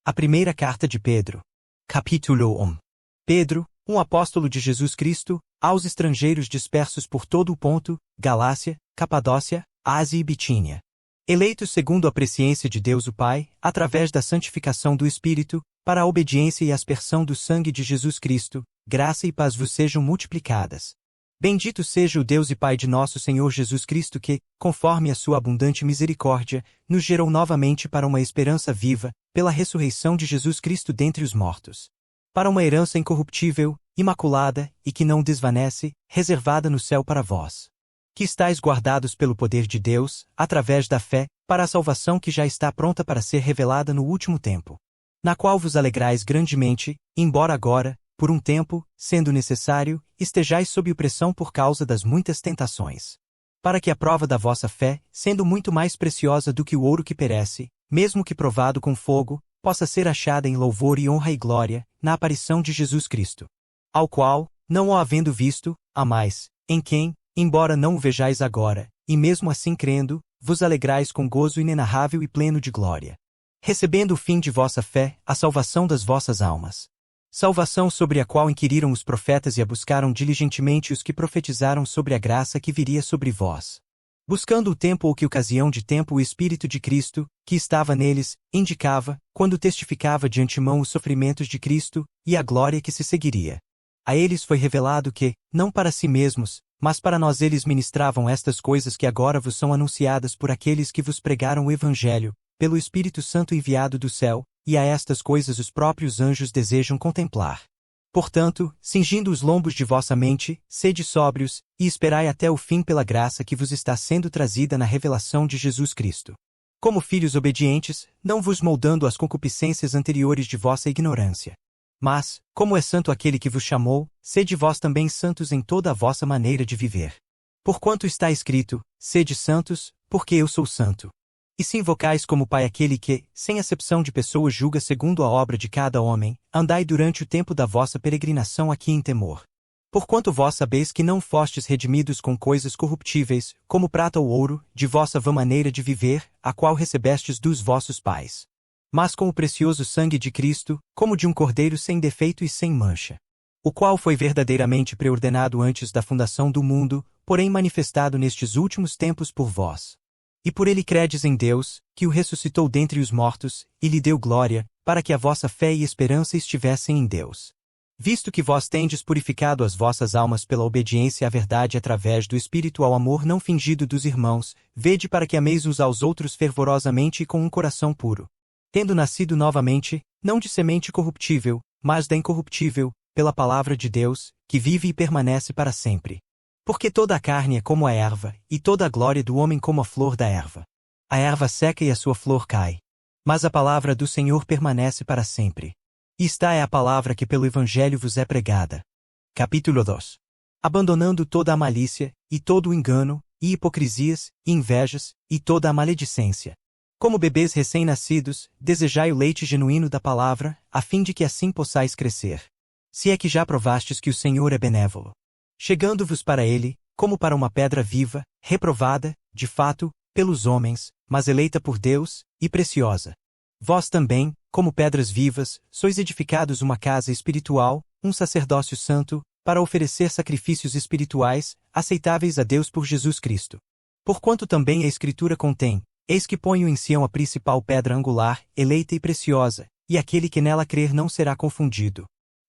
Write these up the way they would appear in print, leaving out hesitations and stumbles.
A primeira carta de Pedro. Capítulo 1. Pedro, um apóstolo de Jesus Cristo, aos estrangeiros dispersos por todo o Ponto, Galácia, Capadócia, Ásia e Bitínia. Eleitos segundo a presciência de Deus o Pai, através da santificação do Espírito, para a obediência e aspersão do sangue de Jesus Cristo, graça e paz vos sejam multiplicadas. Bendito seja o Deus e Pai de nosso Senhor Jesus Cristo que, conforme a sua abundante misericórdia, nos gerou novamente para uma esperança viva, pela ressurreição de Jesus Cristo dentre os mortos. Para uma herança incorruptível, imaculada, e que não desvanece, reservada no céu para vós. Que estáis guardados pelo poder de Deus, através da fé, para a salvação que já está pronta para ser revelada no último tempo. Na qual vos alegrais grandemente, embora agora, por um tempo, sendo necessário, estejais sob pressão por causa das muitas tentações. Para que a prova da vossa fé, sendo muito mais preciosa do que o ouro que perece, mesmo que provado com fogo, possa ser achada em louvor e honra e glória, na aparição de Jesus Cristo. Ao qual, não o havendo visto, amais, em quem, embora não o vejais agora, e mesmo assim crendo, vos alegrais com gozo inenarrável e pleno de glória. Recebendo o fim de vossa fé, a salvação das vossas almas. Salvação sobre a qual inquiriram os profetas e a buscaram diligentemente os que profetizaram sobre a graça que viria sobre vós. Buscando o tempo ou que ocasião de tempo o Espírito de Cristo, que estava neles, indicava, quando testificava de antemão os sofrimentos de Cristo, e a glória que se seguiria. A eles foi revelado que, não para si mesmos, mas para nós eles ministravam estas coisas que agora vos são anunciadas por aqueles que vos pregaram o Evangelho, pelo Espírito Santo enviado do céu, e a estas coisas os próprios anjos desejam contemplar. Portanto, cingindo os lombos de vossa mente, sede sóbrios, e esperai até o fim pela graça que vos está sendo trazida na revelação de Jesus Cristo. Como filhos obedientes, não vos moldando às concupiscências anteriores de vossa ignorância. Mas, como é santo aquele que vos chamou, sede vós também santos em toda a vossa maneira de viver. Porquanto está escrito, sede santos, porque eu sou santo. E se invocais como Pai aquele que, sem acepção de pessoas julga segundo a obra de cada homem, andai durante o tempo da vossa peregrinação aqui em temor. Porquanto vós sabeis que não fostes redimidos com coisas corruptíveis, como prata ou ouro, de vossa vã maneira de viver, a qual recebestes dos vossos pais. Mas com o precioso sangue de Cristo, como de um cordeiro sem defeito e sem mancha. O qual foi verdadeiramente preordenado antes da fundação do mundo, porém manifestado nestes últimos tempos por vós. E por ele credes em Deus, que o ressuscitou dentre os mortos, e lhe deu glória, para que a vossa fé e esperança estivessem em Deus. Visto que vós tendes purificado as vossas almas pela obediência à verdade através do Espírito ao amor não fingido dos irmãos, vede para que ameis uns aos outros fervorosamente e com um coração puro. Tendo nascido novamente, não de semente corruptível, mas da incorruptível, pela palavra de Deus, que vive e permanece para sempre. Porque toda a carne é como a erva, e toda a glória do homem como a flor da erva. A erva seca e a sua flor cai. Mas a palavra do Senhor permanece para sempre. E esta é a palavra que pelo Evangelho vos é pregada. Capítulo 2. Abandonando toda a malícia, e todo o engano, e hipocrisias, e invejas, e toda a maledicência. Como bebês recém-nascidos, desejai o leite genuíno da palavra, a fim de que assim possais crescer. Se é que já provastes que o Senhor é benévolo. Chegando-vos para ele, como para uma pedra viva, reprovada, de fato, pelos homens, mas eleita por Deus, e preciosa. Vós também, como pedras vivas, sois edificados uma casa espiritual, um sacerdócio santo, para oferecer sacrifícios espirituais, aceitáveis a Deus por Jesus Cristo. Porquanto também a Escritura contém, eis que ponho em Sião a principal pedra angular, eleita e preciosa, e aquele que nela crer não será confundido.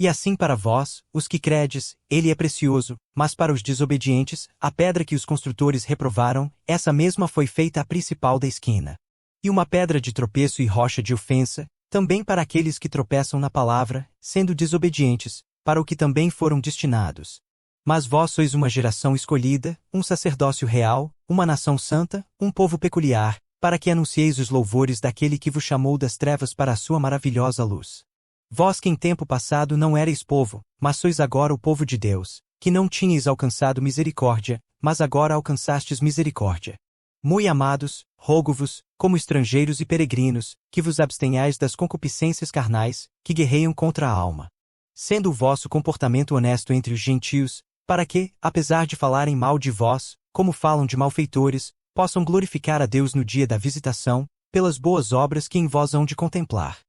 E assim para vós, os que credes, ele é precioso, mas para os desobedientes, a pedra que os construtores reprovaram, essa mesma foi feita a principal da esquina. E uma pedra de tropeço e rocha de ofensa, também para aqueles que tropeçam na palavra, sendo desobedientes, para o que também foram destinados. Mas vós sois uma geração escolhida, um sacerdócio real, uma nação santa, um povo peculiar, para que anuncieis os louvores daquele que vos chamou das trevas para a sua maravilhosa luz. Vós que em tempo passado não erais povo, mas sois agora o povo de Deus, que não tinhais alcançado misericórdia, mas agora alcançastes misericórdia. Mui amados, rogo-vos, como estrangeiros e peregrinos, que vos abstenhais das concupiscências carnais, que guerreiam contra a alma. Sendo o vosso comportamento honesto entre os gentios, para que, apesar de falarem mal de vós, como falam de malfeitores, possam glorificar a Deus no dia da visitação, pelas boas obras que em vós hão de contemplar.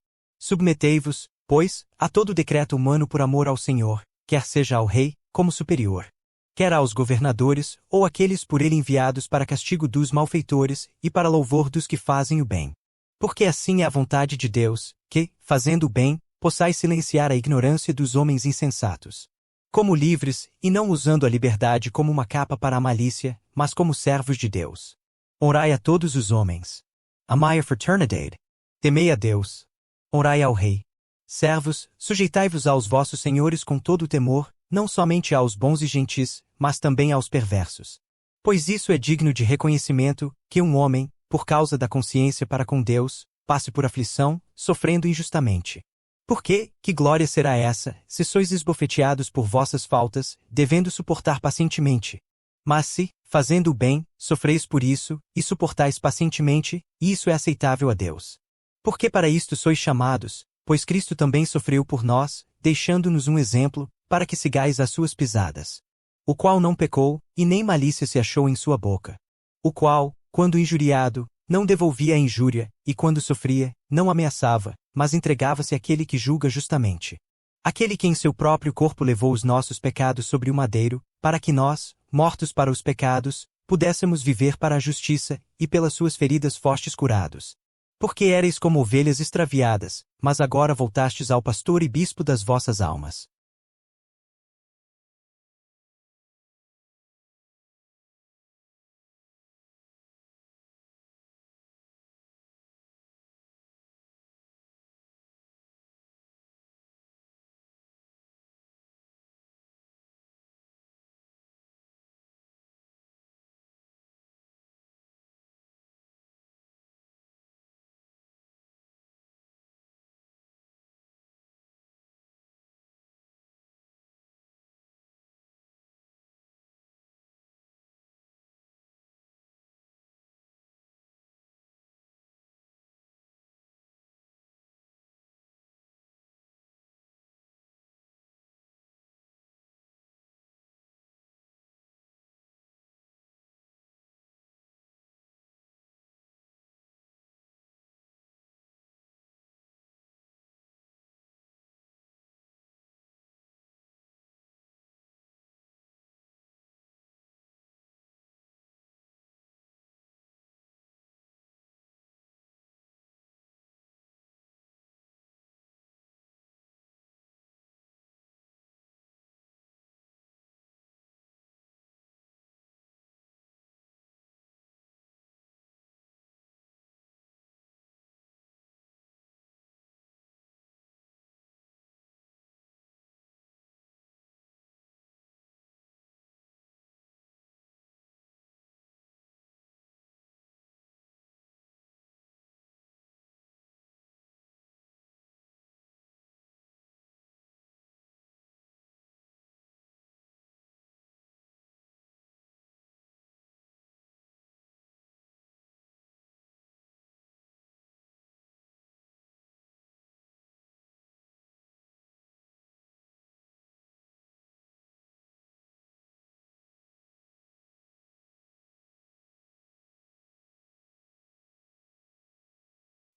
Submetei-vos, pois, a todo decreto humano por amor ao Senhor, quer seja ao rei, como superior, quer aos governadores, ou aqueles por ele enviados para castigo dos malfeitores e para louvor dos que fazem o bem. Porque assim é a vontade de Deus, que, fazendo o bem, possais silenciar a ignorância dos homens insensatos. Como livres, e não usando a liberdade como uma capa para a malícia, mas como servos de Deus. Orai a todos os homens. Amai a fraternidade. Temei a Deus. Orai ao Rei. Servos, sujeitai-vos aos vossos senhores com todo o temor, não somente aos bons e gentis, mas também aos perversos. Pois isso é digno de reconhecimento, que um homem, por causa da consciência para com Deus, passe por aflição, sofrendo injustamente. Porque, que glória será essa, se sois esbofeteados por vossas faltas, devendo suportar pacientemente? Mas se, fazendo o bem, sofreis por isso, e suportais pacientemente, isso é aceitável a Deus. Porque para isto sois chamados, pois Cristo também sofreu por nós, deixando-nos um exemplo, para que sigais as suas pisadas. O qual não pecou, e nem malícia se achou em sua boca. O qual, quando injuriado, não devolvia a injúria, e quando sofria, não ameaçava, mas entregava-se àquele que julga justamente. Aquele que em seu próprio corpo levou os nossos pecados sobre o madeiro, para que nós, mortos para os pecados, pudéssemos viver para a justiça, e pelas suas feridas fostes curados. Porque éreis como ovelhas extraviadas, mas agora voltastes ao pastor e bispo das vossas almas.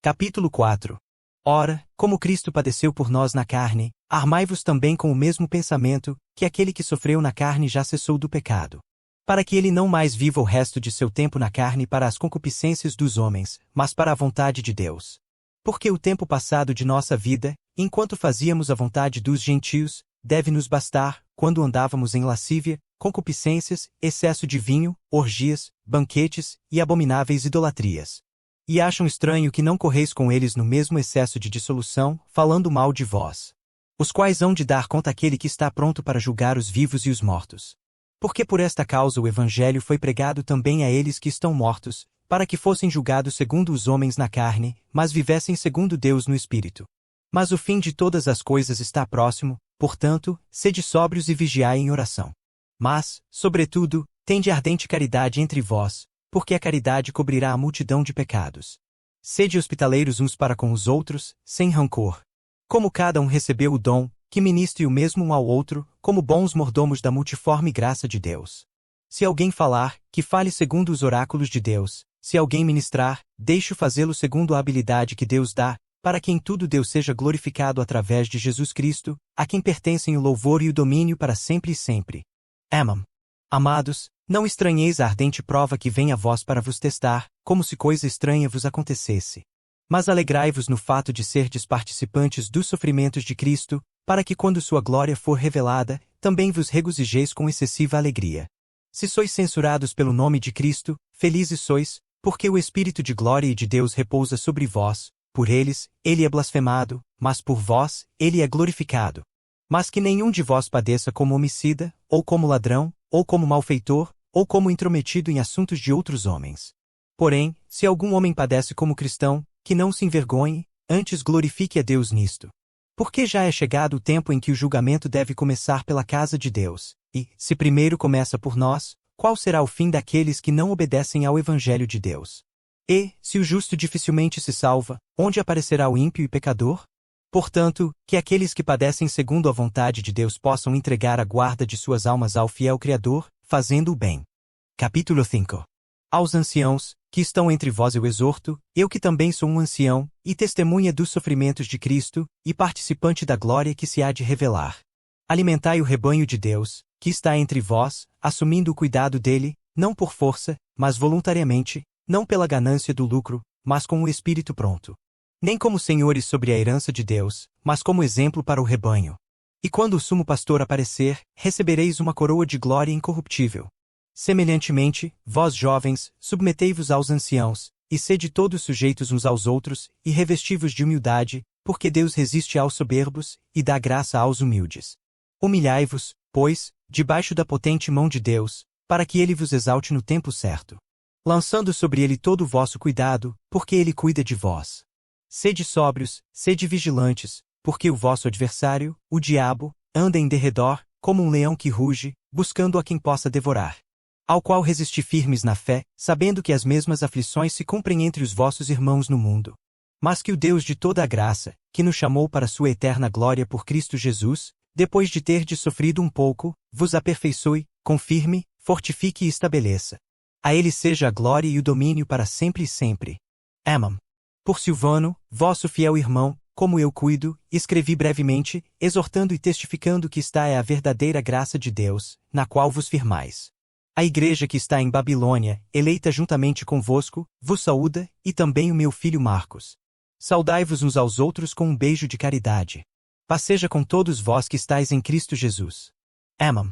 Capítulo 4. Ora, como Cristo padeceu por nós na carne, armai-vos também com o mesmo pensamento, que aquele que sofreu na carne já cessou do pecado. Para que ele não mais viva o resto de seu tempo na carne para as concupiscências dos homens, mas para a vontade de Deus. Porque o tempo passado de nossa vida, enquanto fazíamos a vontade dos gentios, deve nos bastar, quando andávamos em lascívia, concupiscências, excesso de vinho, orgias, banquetes e abomináveis idolatrias. E acham estranho que não correis com eles no mesmo excesso de dissolução, falando mal de vós. Os quais hão de dar conta àquele que está pronto para julgar os vivos e os mortos. Porque por esta causa o Evangelho foi pregado também a eles que estão mortos, para que fossem julgados segundo os homens na carne, mas vivessem segundo Deus no Espírito. Mas o fim de todas as coisas está próximo, portanto, sede sóbrios e vigiai em oração. Mas, sobretudo, tende ardente caridade entre vós, porque a caridade cobrirá a multidão de pecados. Sede hospitaleiros uns para com os outros, sem rancor. Como cada um recebeu o dom, que ministre o mesmo um ao outro, como bons mordomos da multiforme graça de Deus. Se alguém falar, que fale segundo os oráculos de Deus. Se alguém ministrar, deixe-o fazê-lo segundo a habilidade que Deus dá, para que em tudo Deus seja glorificado através de Jesus Cristo, a quem pertencem o louvor e o domínio para sempre e sempre. Amém. Amados, não estranheis a ardente prova que vem a vós para vos testar, como se coisa estranha vos acontecesse. Mas alegrai-vos no fato de serdes participantes dos sofrimentos de Cristo, para que quando sua glória for revelada, também vos regozijeis com excessiva alegria. Se sois censurados pelo nome de Cristo, felizes sois, porque o Espírito de glória e de Deus repousa sobre vós. Por eles, ele é blasfemado, mas por vós, ele é glorificado. Mas que nenhum de vós padeça como homicida, ou como ladrão, ou como malfeitor, ou como intrometido em assuntos de outros homens. Porém, se algum homem padece como cristão, que não se envergonhe, antes glorifique a Deus nisto. Porque já é chegado o tempo em que o julgamento deve começar pela casa de Deus, e, se primeiro começa por nós, qual será o fim daqueles que não obedecem ao Evangelho de Deus? E, se o justo dificilmente se salva, onde aparecerá o ímpio e pecador? Portanto, que aqueles que padecem segundo a vontade de Deus possam entregar a guarda de suas almas ao fiel Criador, fazendo o bem. Capítulo 5. Aos anciãos, que estão entre vós eu exorto, eu que também sou um ancião, e testemunha dos sofrimentos de Cristo, e participante da glória que se há de revelar. Alimentai o rebanho de Deus, que está entre vós, assumindo o cuidado dele, não por força, mas voluntariamente, não pela ganância do lucro, mas com o espírito pronto. Nem como senhores sobre a herança de Deus, mas como exemplo para o rebanho. E quando o sumo pastor aparecer, recebereis uma coroa de glória incorruptível. Semelhantemente, vós jovens, submetei-vos aos anciãos, e sede todos sujeitos uns aos outros, e revesti-vos de humildade, porque Deus resiste aos soberbos, e dá graça aos humildes. Humilhai-vos, pois, debaixo da potente mão de Deus, para que ele vos exalte no tempo certo. Lançando sobre ele todo o vosso cuidado, porque ele cuida de vós. Sede sóbrios, sede vigilantes, porque o vosso adversário, o diabo, anda em derredor, como um leão que ruge, buscando a quem possa devorar. Ao qual resisti firmes na fé, sabendo que as mesmas aflições se cumprem entre os vossos irmãos no mundo. Mas que o Deus de toda a graça, que nos chamou para sua eterna glória por Cristo Jesus, depois de terdes sofrido um pouco, vos aperfeiçoe, confirme, fortifique e estabeleça. A ele seja a glória e o domínio para sempre e sempre. Amém. Por Silvano, vosso fiel irmão, como eu cuido, escrevi brevemente, exortando e testificando que esta é a verdadeira graça de Deus, na qual vos firmais. A igreja que está em Babilônia, eleita juntamente convosco, vos saúda, e também o meu filho Marcos. Saudai-vos uns aos outros com um beijo de caridade. Paz seja com todos vós que estáis em Cristo Jesus. Amém.